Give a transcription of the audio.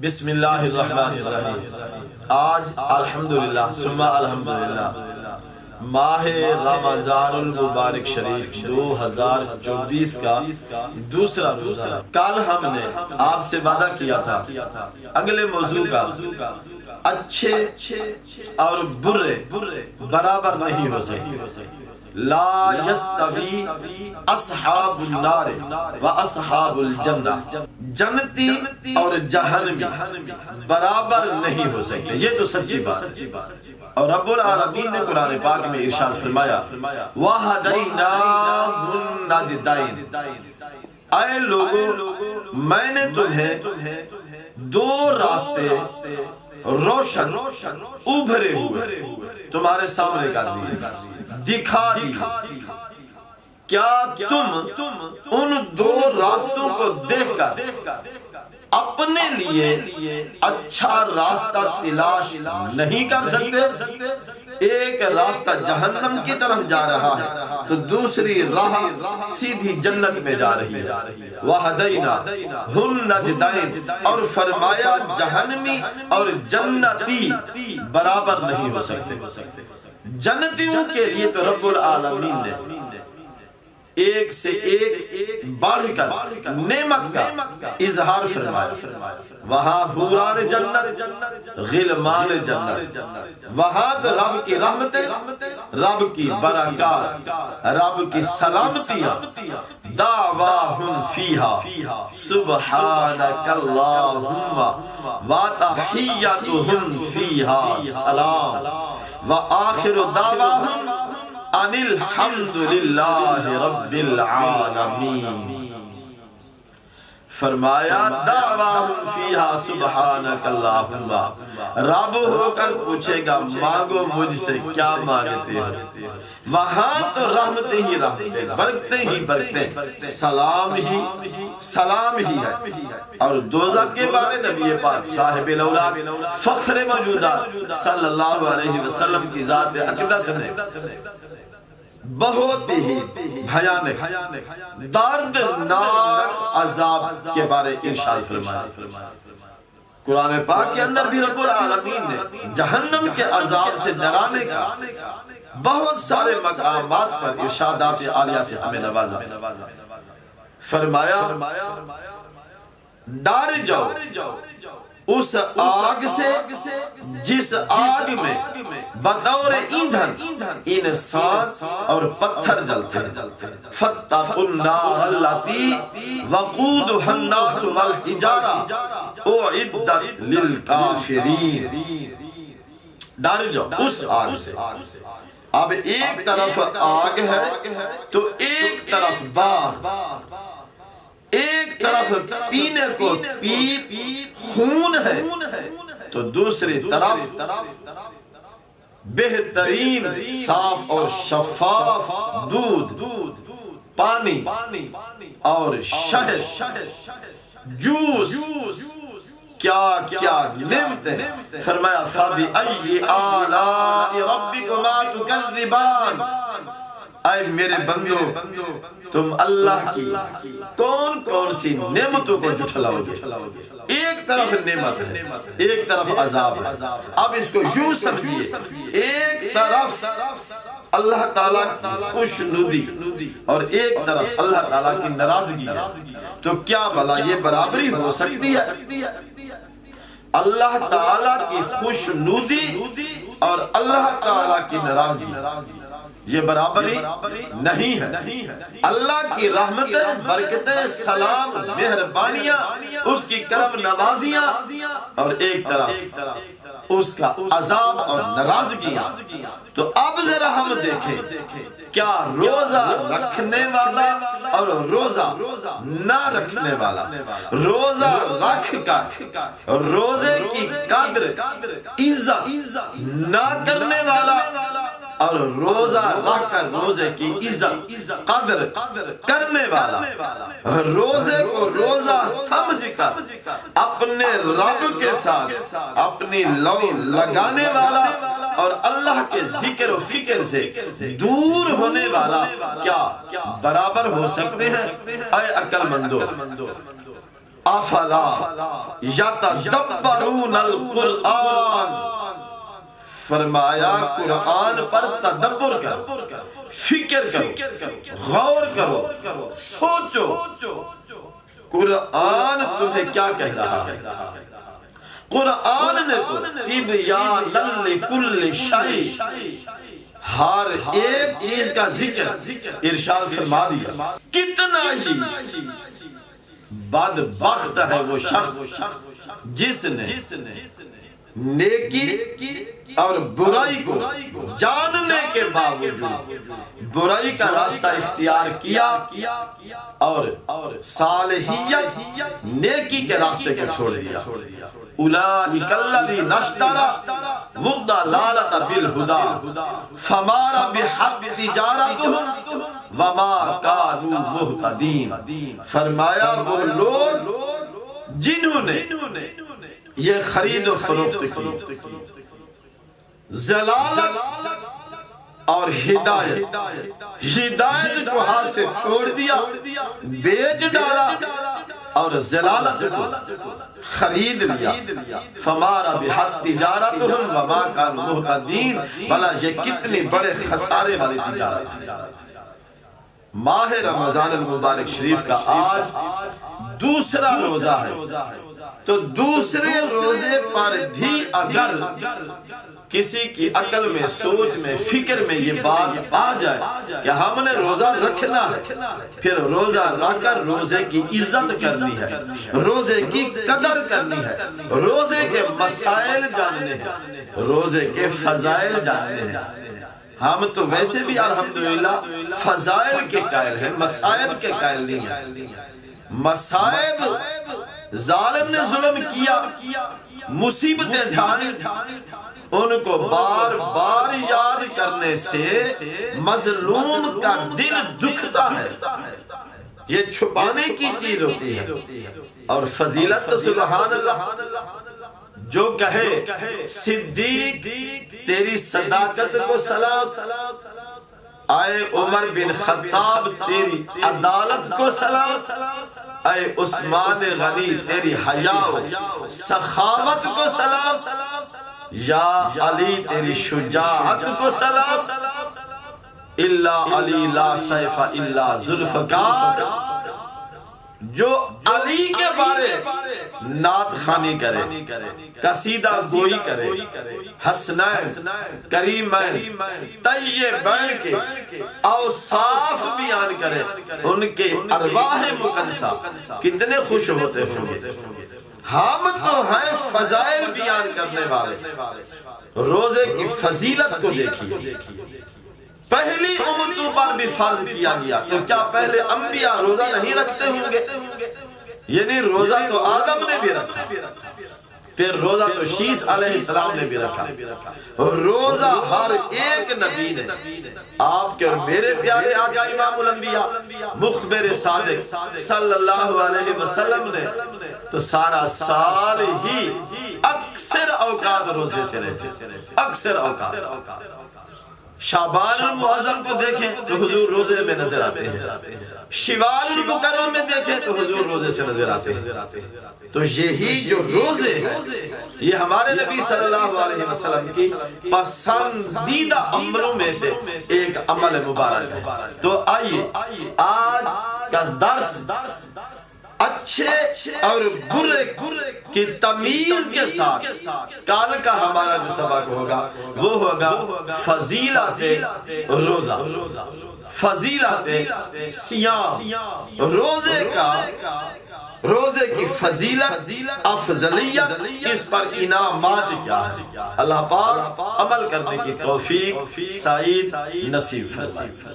بسم اللہ الرحمن الرحیم۔ آج الحمدللہ ثم الحمدللہ ماہ رمضان المبارک شریف 2024 کا دوسرا روزہ۔ کل ہم نے آپ سے وعدہ کیا تھا اگلے موضوع کا اچھے اور برے برابر نہیں ہو سکتے۔ لا یستوی اصحاب النار و اصحاب الجنہ، جنتی اور جہنمی برابر نہیں ہو سکتے، یہ تو سچی بات ہے۔ اور رب العالمین نے قرآن پاک میں ارشاد فرمایا وَهَدَيْنَاهُ النَّجْدَيْنِ، اے لوگو میں نے تمہیں دو راستے روشن ابھرے ہوئے تمہارے سامنے کر دیے، دکھا دی۔ کیا تم ان دو راستوں کو دیکھ کر اپنے لیے اچھا راستہ تلاش نہیں کر سکتے؟ ایک راستہ جہنم کی طرف جا رہا ہے تو دوسری راہ سیدھی جنت میں جا رہی ہے۔ وَهَدَيْنَاهُ النَّجْدَيْنِ، اور فرمایا جہنمی اور جنتی برابر نہیں ہو سکتے۔ جنتیوں کے لیے تو رب العالمین نے ایک سے ایک بڑھ کر نعمت کا اظہار فرمایا۔ وہاں حوران جنت، غلمان جنت، وہاں تو رب کی رحمتیں، رب کی برکات، رب کی سلامتیاں، دعواہم فیہا سبحانک اللہم وتحیتہم فیہا سلام وآخر دعواہم ان الحمدللہ رب العالمین۔ فرمایا دعواہم فیہا سبحانک اللہم، رب ہو کر پوچھے گا مانگو مجھ سے کیا مانگتے ہو؟ وہاں تو رحمتیں ہی رحمتیں، برکتیں ہی برکتیں، سلام ہی ہے۔ اور دوزخ کے بارے نبی پاک صاحب الاولاد فخر موجودات صلی اللہ علیہ وسلم کی ذات اقدس نے بہت ہی بھیانک دردناک عذاب کے بارے ارشاد فرمایا۔ قرآن پاک کے اندر بھی رب العالمین نے جہنم کے عذاب سے ڈرانے کا بہت سارے مقامات پر ارشادات عالیہ سے ہمیں نوازا۔ فرمایا ڈر جاؤ اس آگ سے جس آگ میں بطور ایندھن انسان اور پتھر جلتے ہیں۔ فاتقوا النار التي وقودها الناس والحجارة اعدت للکافرین، ڈر جاؤ اس آگ سے۔ اب ایک طرف آگ ہے تو ایک طرف باغ، ایک طرف پینے کو خون ہے تو دوسری طرف بہترین صاف اور شفاف دودھ، پانی اور شہد، جوس، کیا نعمتیں۔ فرمایا فَبِأَيِّ آلَاءِ رَبِّكُمَا تُكَذِّبَانِ، اے میرے بندو تم اللہ کی کون سی نعمتوں کو جھٹلاؤ گے؟ ایک طرف نعمت ہے، ایک طرف عذاب ہے۔ اب اس کو یوں سمجھیے، ایک طرف اللہ تعالیٰ کی خوشنودی اور ایک طرف اللہ تعالیٰ کی ناراضگی ہے، تو کیا بھلا یہ برابری ہو سکتی ہے؟ اللہ تعالیٰ کی خوشنودی اور اللہ تعالیٰ کی ناراضگی یہ برابری نہیں ہے۔ اللہ کی رحمتیں، برکتیں، سلام، مہربانیاں، اس کی کرم نوازیاں، اور ایک طرف اس کا عذاب اور ناراضگیاں۔ تو اب ذرا ہم دیکھیں کیا روزہ رکھنے والا اور روزہ نہ رکھنے والا، روزہ رکھ کر روزے کی قدر عزت نہ کرنے والا اور روزہ رکھ کر روزے کی عزت قدر کرنے والا، روزے کو روزہ سمجھ کر اپنے رب کے ساتھ اپنی لو لگانے والا اور اللہ کے ذکر و فکر سے دور ہونے والا کیا برابر ہو سکتے ہیں؟ اے عقل مندو، افلا یتدبرون القرآن، فرمایا قرآن پر تدبر کرو، فکر کرو، غور کرو، سوچو قرآن تمہیں کیا کہہ رہا ہے۔ قرآن نے تو تبیان لکل شیء، ہر ایک چیز کا ذکر ارشاد فرما دیا۔ کتنا ہی بدبخت ہے وہ شخص جس نے نیکی اور برائی کو جاننے کے باوجود برائی کا راستہ اختیار کیا اور صالحیت نیکی کے راستے کو چھوڑ دیا۔ اولئک الذین اشتروا الضلالۃ بالہدی فما ربحت تجارتہم وما کانوا مہتدین، فرمایا وہ لوگ جنہوں نے یہ خرید و فروخت کی، ضلالت اور ہدایت کو ہاتھ سے چھوڑ دیا، بیچ ڈالا اور ضلالت کو خرید لیا، فما ربحت تجارتہم وما کانوا مہتدین، بھلا یہ کتنی بڑے خسارے والی تجارت ہے۔ ماہ رمضان المبارک شریف کا آج دوسرا روزہ ہے، تو دوسرے روزے پر بھی اگر کسی کی عقل میں، سوچ میں، فکر میں یہ بات آ جائے کہ ہم نے روزہ رکھنا ہے، پھر روزہ رکھ کر روزے کی عزت کرنی ہے، روزے کی قدر کرنی ہے، روزے کے مسائل جاننے ہیں، روزے کے فضائل جاننے ہیں۔ ہم تو ویسے بھی الحمدللہ فضائل کے قائل ہیں، مسائب کے قائل نہیں ہیں۔ مسائب ظالم نے ظلم کیا، مصیبتیں ڈھائیں، ان کو بار بار یاد کرنے سے مظلوم کا دل دکھتا ہے، یہ چھپانے کی چیز ہوتی ہے۔ اور فضیلت سبحان اللہ، جو کہے صدیق تیری صداقت کو سلام، آئے عمر بن خطاب تیری عدالت کو سلام، اے عثمان غنی تیری حیا و سخاوت کو سلام، یا علی تیری شجاعت کو سلام، الا علی لا سیف الا ذوالفقار، جو علی کے بارے نعت خوانی کرے، قصیدہ گوئی کرے، حسنین، کریمین، طیبین کے اوصاف بیان کرے، ان کے ارواح مقدسہ کتنے خوش ہوتے ہوں گے۔ ہم تو ہیں فضائل بیان کرنے والے، روزے کی فضیلت کو دیکھیے۔ پہلی امتوں پر بھی فرض کیا گیا، تو کیا پہلے انبیاء روزہ نہیں رکھتے ہوں گے؟ یعنی روزہ تو آدم نے بھی رکھا، پھر روزہ تو شیس علیہ السلام نے بھی رکھا، روزہ ہر ایک نبی نے، آپ کے اور میرے پیارے آقا امام الانبیاء مخبر صادق صلی اللہ علیہ وسلم نے تو سارا سال ہی اکثر اوقات روزے سے رہتے، اکثر اوقات۔ شعبان المعظم کو دیکھیں تو حضور روزے میں نظر آتے ہیں، شوال المکرم میں دیکھیں تو حضور روزے سے نظر آتے ہیں۔ تو یہی جو روزے ہیں یہ ہمارے نبی صلی اللہ علیہ وسلم کی پسندیدہ عملوں میں سے ایک عمل مبارک ہے۔ تو آئیے آج کا درس اچھے اور برے کی تمیز کے ساتھ کال کا ہمارا جو سبق ہوگا وہ ہوگا فضیلت روزہ، فضیلت سیام، روزے کی فضیلت، افضلیت، اس پر انعامات کیا ہے۔ اللہ پاک عمل کرنے کی توفیق سعید نصیب فرمائے۔